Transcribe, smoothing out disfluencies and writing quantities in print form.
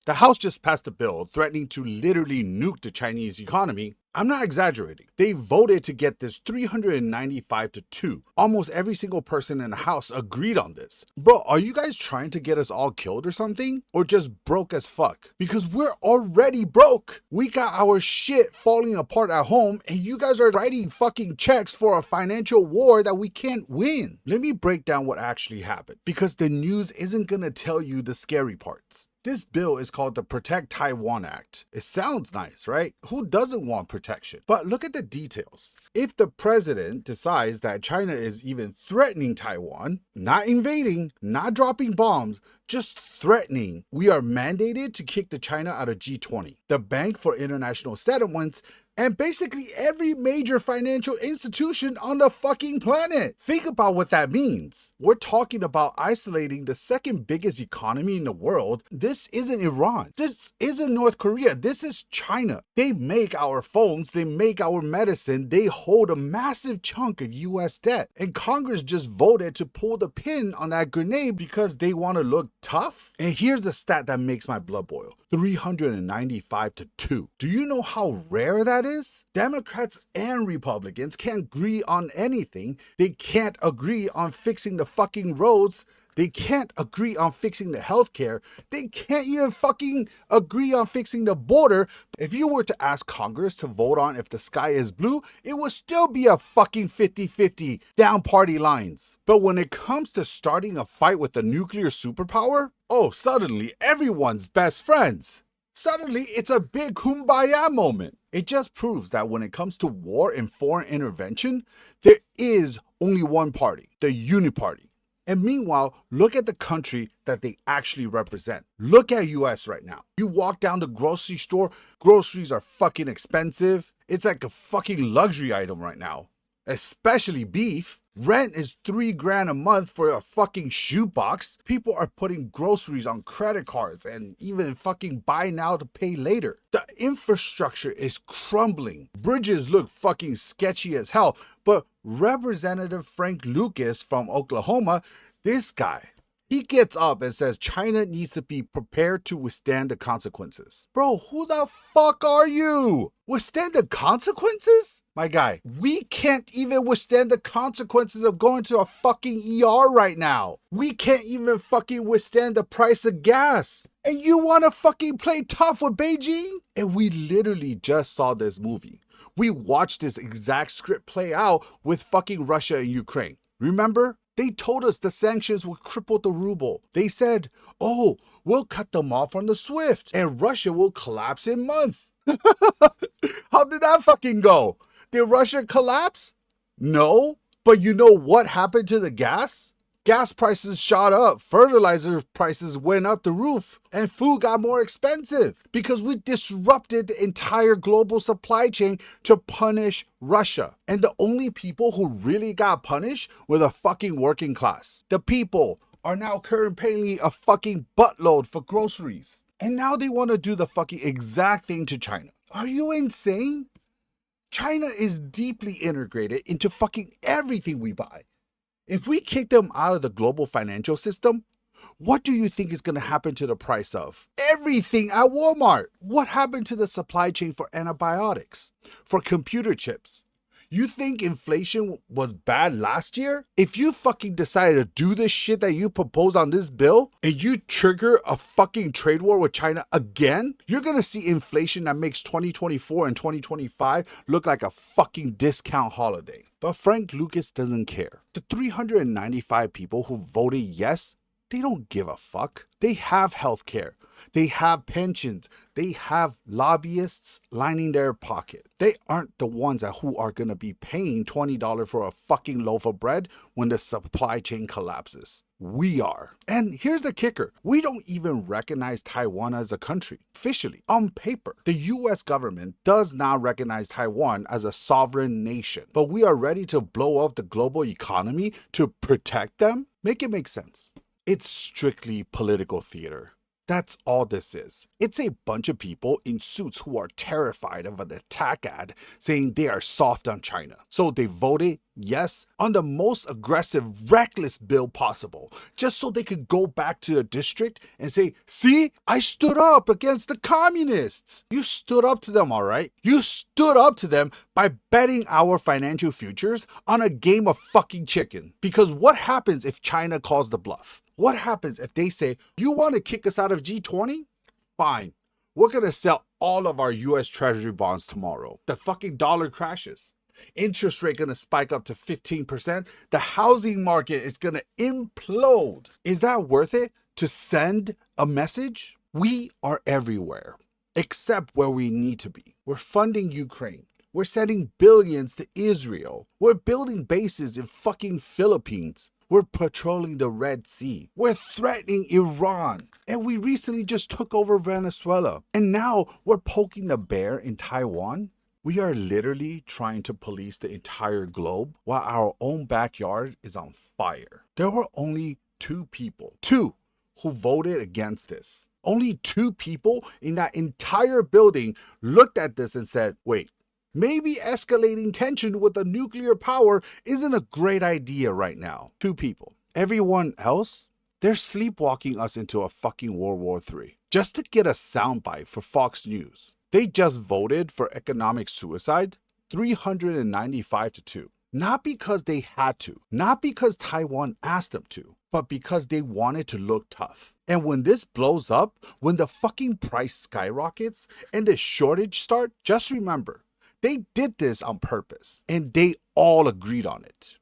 The House just passed a bill threatening to literally nuke the Chinese economy. I'm not exaggerating. They voted to get this 395 to 2. Almost every single person in the House agreed on this. Bro, are you guys trying to get us all killed or something? Or just broke as fuck? Because we're already broke. We got our shit falling apart at home and you guys are writing fucking checks for a financial war that we can't win. Let me break down what actually happened, because the news isn't gonna tell you the scary parts. This bill is called the Protect Taiwan Act. It sounds nice, right? Who doesn't want protection? But look at the details. If the president decides that China is even threatening Taiwan, not invading, not dropping bombs, just threatening, we are mandated to kick the China out of G20, the Bank for International Settlements, and basically every major financial institution on the fucking planet. Think about what that means. We're talking about isolating the second biggest economy in the world. This isn't Iran. This isn't North Korea. This is China. They make our phones. They make our medicine. They hold a massive chunk of US debt. And Congress just voted to pull the pin on that grenade because they want to look tough. And here's the stat that makes my blood boil. 395 to 2. Do you know how rare that is? Democrats and Republicans can't agree on anything. They can't agree on fixing the fucking roads. They can't agree on fixing the healthcare. They can't even fucking agree on fixing the border. If you were to ask Congress to vote on if the sky is blue, it would still be a fucking 50-50 down party lines. But when it comes to starting a fight with a nuclear superpower, oh, suddenly everyone's best friends. Suddenly it's a big kumbaya moment. It just proves that when it comes to war and foreign intervention, there is only one party, the uniparty. And meanwhile, look at the country that they actually represent. Look at US right now. You walk down the grocery store, groceries are fucking expensive. It's like a fucking luxury item right now. Especially beef. Rent is $3,000 a month for a fucking shoebox. People are putting groceries on credit cards and even fucking buy now to pay later. The infrastructure is crumbling. Bridges look fucking sketchy as hell. But Representative Frank Lucas from Oklahoma, this guy, he gets up and says China needs to be prepared to withstand the consequences. Bro, who the fuck are you? Withstand the consequences? My guy, we can't even withstand the consequences of going to a fucking ER right now. We can't even fucking withstand the price of gas. And you want to fucking play tough with Beijing? And we literally just saw this movie. We watched this exact script play out with fucking Russia and Ukraine. Remember? They told us the sanctions would cripple the ruble. They said, oh, we'll cut them off on the SWIFT and Russia will collapse in months. How did that fucking go? Did Russia collapse? No. But you know what happened to the gas? Gas prices shot up, fertilizer prices went up the roof, and food got more expensive because we disrupted the entire global supply chain to punish Russia. And the only people who really got punished were the fucking working class. The people are now currently paying a fucking buttload for groceries. And now they want to do the fucking exact thing to China. Are you insane? China is deeply integrated into fucking everything we buy. If we kick them out of the global financial system, what do you think is going to happen to the price of everything at Walmart? What happened to the supply chain for antibiotics, for computer chips? You think inflation was bad last year? If you fucking decide to do this shit that you propose on this bill and you trigger a fucking trade war with China again, you're gonna see inflation that makes 2024 and 2025 look like a fucking discount holiday. But Frank Lucas doesn't care. The 395 people who voted yes, they don't give a fuck. They have healthcare. They have pensions. They have lobbyists lining their pocket. They aren't the ones who are going to be paying $20 for a fucking loaf of bread when the supply chain collapses. We are. And here's the kicker. We don't even recognize Taiwan as a country. Officially, on paper, the US government does not recognize Taiwan as a sovereign nation. But we are ready to blow up the global economy to protect them? Make it make sense. It's strictly political theater. That's all this is. It's a bunch of people in suits who are terrified of an attack ad saying they are soft on China. So they voted yes on the most aggressive, reckless bill possible, just so they could go back to the district and say, see, I stood up against the communists. You stood up to them, all right? You stood up to them by betting our financial futures on a game of fucking chicken. Because what happens if China calls the bluff? What happens if they say, you want to kick us out of G20? Fine. We're going to sell all of our US Treasury bonds tomorrow. The fucking dollar crashes. Interest rate going to spike up to 15%. The housing market is going to implode. Is that worth it to send a message? We are everywhere, except where we need to be. We're funding Ukraine. We're sending billions to Israel. We're building bases in fucking Philippines. We're patrolling the Red Sea. We're threatening Iran. And we recently just took over Venezuela. And now we're poking the bear in Taiwan. We are literally trying to police the entire globe while our own backyard is on fire. There were only two people, who voted against this. Only two people in that entire building looked at this and said, wait, maybe escalating tension with a nuclear power isn't a great idea right now. Two people. Everyone else, they're sleepwalking us into a fucking World War III just to get a soundbite for Fox News. They just voted for economic suicide 395-2. Not because they had to, not because Taiwan asked them to, but because they wanted to look tough. And when this blows up, when the fucking price skyrockets and the shortage start, just remember, they did this on purpose, and they all agreed on it.